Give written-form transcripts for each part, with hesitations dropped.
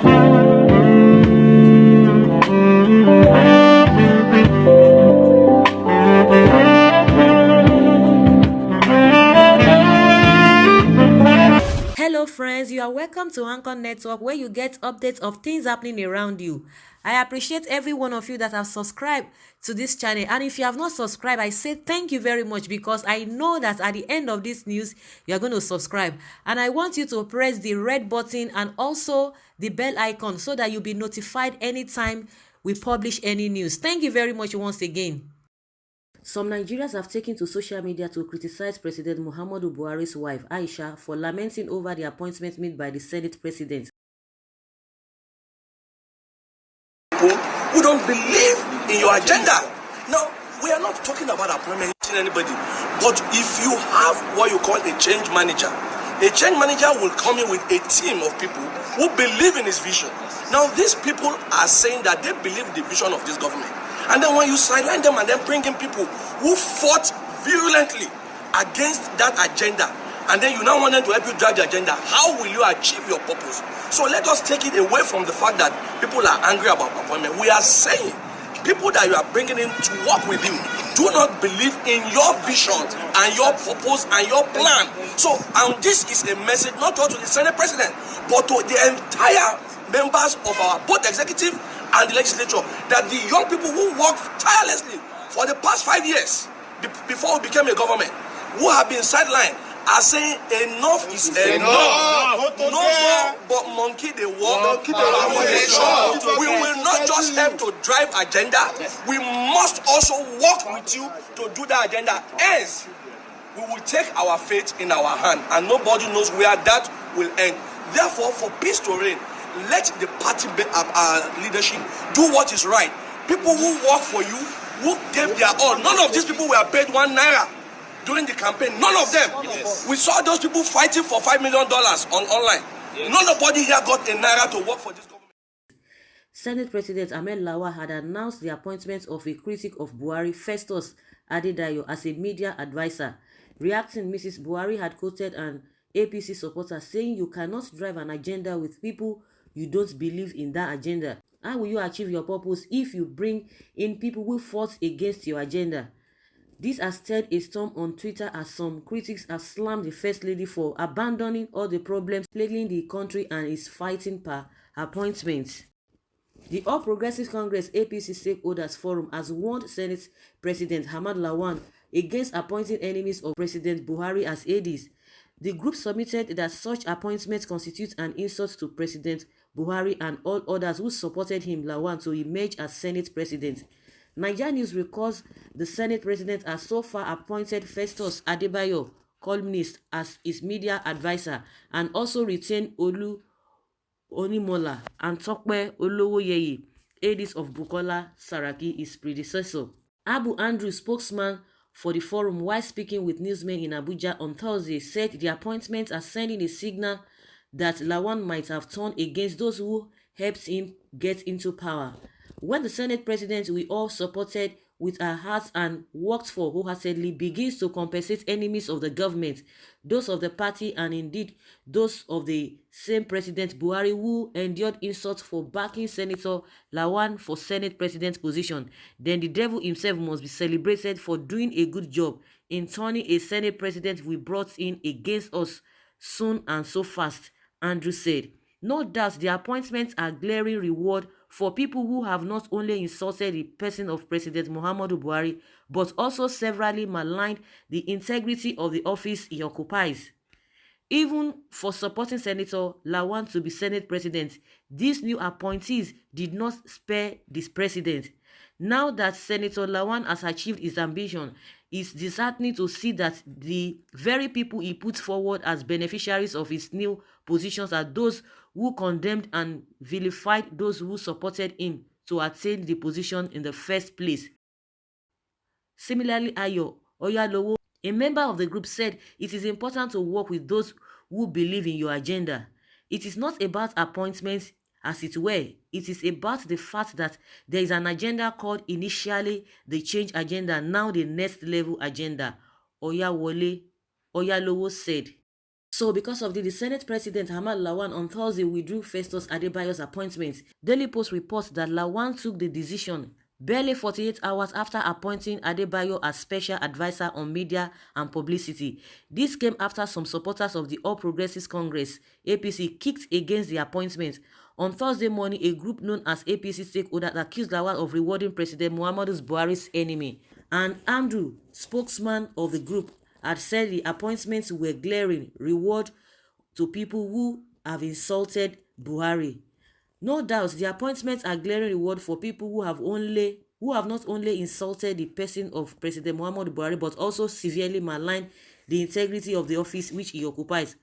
Hello friends, you are welcome to Anchor Network where you get updates of things happening around you. I appreciate every one of you that have subscribed to this channel, and if you have not subscribed, I say thank you very much because I know that at the end of this news you are going to subscribe, and I want you to press the red button and also the bell icon so that you'll be notified anytime we publish any news. Thank you very much once again. Some Nigerians have taken to social media to criticize President Muhammadu Buhari's wife, Aisha, for lamenting over the appointment made by the Senate President. Who don't believe in your agenda. Now, we are not talking about appointing anybody, but if you have what you call a change manager will come in with a team of people who believe in his vision. Now, these people are saying that they believe in the vision of this government. And then when you sideline them and then bring in people who fought virulently against that agenda, and then you now want them to help you drive the agenda, how will you achieve your purpose? So let us take it away from the fact that people are angry about appointment. We are saying people that you are bringing in to work with you do not believe in your vision and your purpose and your plan. So, and this is a message not only to the Senate President, but to the entire members of our both executive and the legislature, that the young people who worked tirelessly for the past 5 years before we became a government, who have been sidelined, are saying enough is enough. No more but monkey they walk. We will not just help to drive agenda, we must also work with you to do that agenda. Else, we will take our fate in our hand, and nobody knows where that will end. Therefore, for peace to reign, let the party leadership do what is right. People who work for you, who gave their all, none of these people were paid 1 naira during the campaign. None of them. Yes. We saw those people fighting for $5 million online. Yes. Nobody here got a naira to work for this government. Senate President Ahmed Lawal had announced the appointment of a critic of Buhari, Festus Adedayo, as a media advisor. Reacting, Mrs. Buhari had quoted an APC supporter saying, "You cannot drive an agenda with people you don't believe in that agenda. How will you achieve your purpose if you bring in people who fought against your agenda?" This has stirred a storm on Twitter as some critics have slammed the First Lady for abandoning all the problems plaguing the country and is fighting per appointment. The All Progressives Congress APC Stakeholders Forum has warned Senate President Ahmed Lawal against appointing enemies of President Buhari as aides. The group submitted that such appointments constitute an insult to President Buhari and all others who supported him, Lawal, to emerge as Senate President. Nigeria News records the Senate President has so far appointed Festus Adebayo, columnist, as his media advisor, and also retained Olu Onimola and Tokpe Olowoyeye, aides of Bukola Saraki, his predecessor. Abu Andrew, spokesman for the forum, while speaking with newsmen in Abuja on Thursday, said the appointments are sending a signal that Lawal might have turned against those who helped him get into power. When the Senate President we all supported with our hearts and worked for wholeheartedly begins to compensate enemies of the government, those of the party and indeed those of the same President Buhari who endured insults for backing Senator Lawal for Senate President position, then the devil himself must be celebrated for doing a good job in turning a Senate President we brought in against us soon and so fast, Andrew said. No doubt the appointments are glaring reward for people who have not only insulted the person of President Muhammadu Buhari, but also severally maligned the integrity of the office he occupies. Even for supporting Senator Lawal to be Senate President, these new appointees did not spare this president. Now that Senator Lawal has achieved his ambition, it's disheartening to see that the very people he put forward as beneficiaries of his new positions are those who condemned and vilified those who supported him to attain the position in the first place. Similarly, Ayo Oyalowo, a member of the group, said it is important to work with those who believe in your agenda. It is not about appointments as it were. It is about the fact that there is an agenda called initially the change agenda, now the next level agenda, Oyalowo said. So because of the Senate President Hamad Lawan on Thursday withdrew Festus Adebayo's appointment. Daily Post reports that Lawan took the decision barely 48 hours after appointing Adebayo as special advisor on media and publicity. This came after some supporters of the All Progressives Congress (APC) kicked against the appointment. On Thursday morning, a group known as APC stakeholders accused Lawan of rewarding President Muhammadu Buhari's enemy. And Andrew, spokesman of the group, had said the appointments were glaring reward to people who have insulted Buhari. No doubt, the appointments are glaring reward for people who have not only insulted the person of President Muhammadu Buhari but also severely maligned the integrity of the office which he occupies.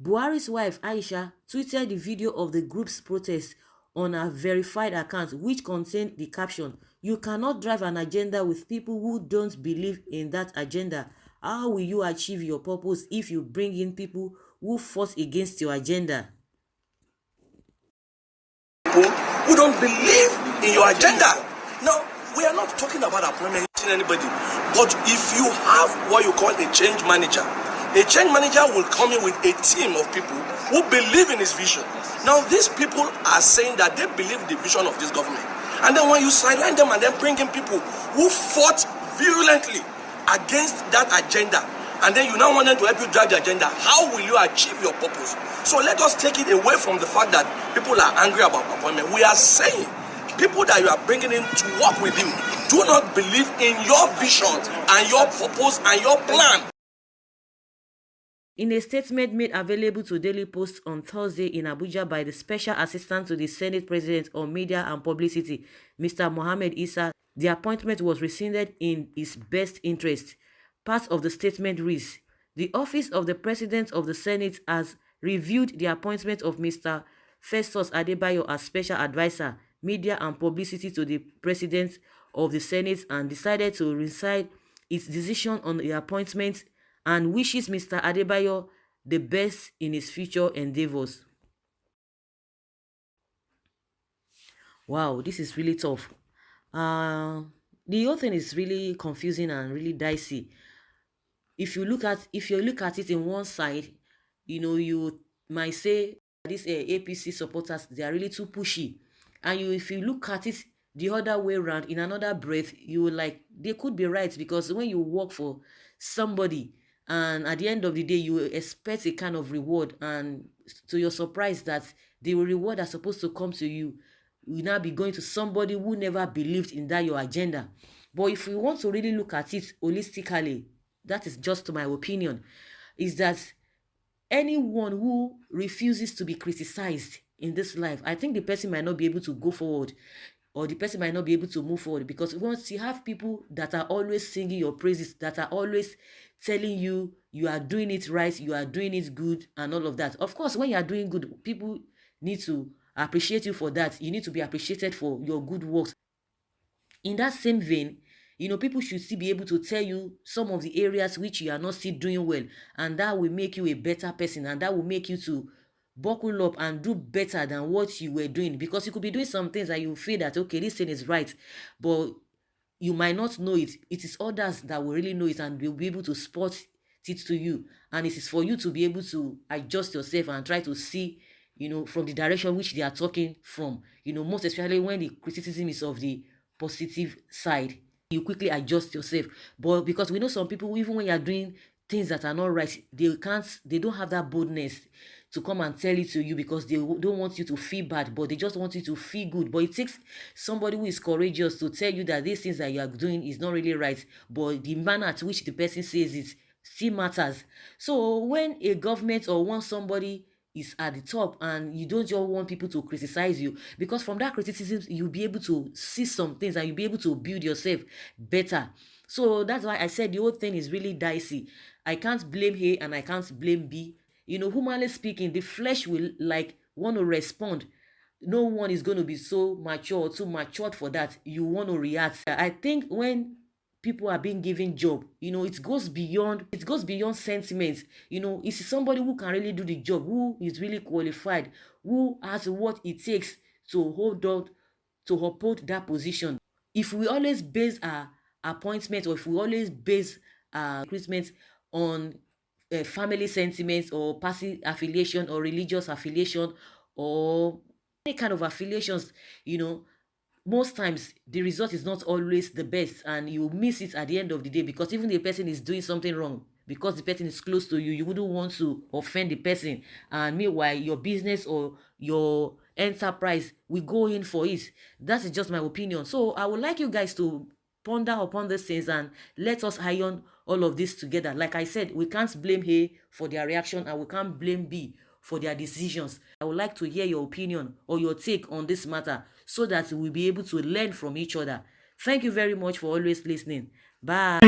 Buhari's wife Aisha tweeted the video of the group's protest on her verified account, which contained the caption, "You cannot drive an agenda with people who don't believe in that agenda. How will you achieve your purpose if you bring in people who fought against your agenda?" People who don't believe in your agenda. Now, we are not talking about appointing anybody, but if you have what you call a change manager will come in with a team of people who believe in his vision. Now, these people are saying that they believe in the vision of this government. And then when you sideline them and then bring in people who fought virulently against that agenda, and then you now want them to help you drive the agenda, how will you achieve your purpose? So let us take it away from the fact that people are angry about appointment. We are saying people that you are bringing in to work with you do not believe in your vision and your purpose and your plan. In a statement made available to Daily Post on Thursday in Abuja by the Special Assistant to the Senate President on Media and Publicity, Mr. Mohammed Issa, the appointment was rescinded in his best interest. Part of the statement reads, "The Office of the President of the Senate has reviewed the appointment of Mr. Festus Adebayo as Special Advisor, Media and Publicity to the President of the Senate and decided to rescind its decision on the appointment and wishes Mr. Adebayo the best in his future endeavors." Wow, this is really tough. The whole thing is really confusing and really dicey. If you look at it in one side, you might say these APC supporters, they are really too pushy. And if you look at it the other way around, in another breath, you will like they could be right, because when you work for somebody and at the end of the day you expect a kind of reward, and to your surprise that the reward that's supposed to come to you will now be going to somebody who never believed in that your agenda. But if we want to really look at it holistically, that is just my opinion, is that anyone who refuses to be criticized in this life, I think the person might not be able to go forward, or the person might not be able to move forward, because once you have people that are always singing your praises, that are always telling you you are doing it right, you are doing it good, and all of that. Of course, when you are doing good, people need to appreciate you for that. You need to be appreciated for your good works. In that same vein, people should still be able to tell you some of the areas which you are not still doing well, and that will make you a better person, and that will make you to buckle up and do better than what you were doing, because you could be doing some things and you feel that, okay, this thing is right, but you might not know it. It is others that will really know it and will be able to spot it to you, and it is for you to be able to adjust yourself and try to see from the direction which they are talking from, most especially when the criticism is of the positive side. You quickly adjust yourself. But because we know some people, even when you are doing things that are not right, they don't have that boldness to come and tell it to you, because they don't want you to feel bad, but they just want you to feel good. But it takes somebody who is courageous to tell you that these things that you are doing is not really right, but the manner at which the person says it still matters. So when a government or when somebody is at the top, and you don't just want people to criticize you, because from that criticism you'll be able to see some things and you'll be able to build yourself better. So that's why I said the whole thing is really dicey. I can't blame A and I can't blame B. Humanly speaking, the flesh will like want to respond. No one is going to be so mature or too matured for that. You want to react. I think when people are being given job, it goes beyond sentiment. It's somebody who can really do the job, who is really qualified, who has what it takes to hold on, to uphold that position. If we always base our appointment, or if we always base our recruitment on family sentiments or party affiliation or religious affiliation or any kind of affiliations, you know, most times the result is not always the best, and you miss it at the end of the day, because even the person is doing something wrong, because the person is close to you, you wouldn't want to offend the person, and meanwhile your business or your enterprise will go in for it. That is just my opinion. So I would like you guys to ponder upon these things and let us iron all of this together. Like I said, we can't blame A for their reaction and we can't blame B for their decisions. I would like to hear your opinion or your take on this matter so that we'll be able to learn from each other. Thank you very much for always listening. Bye.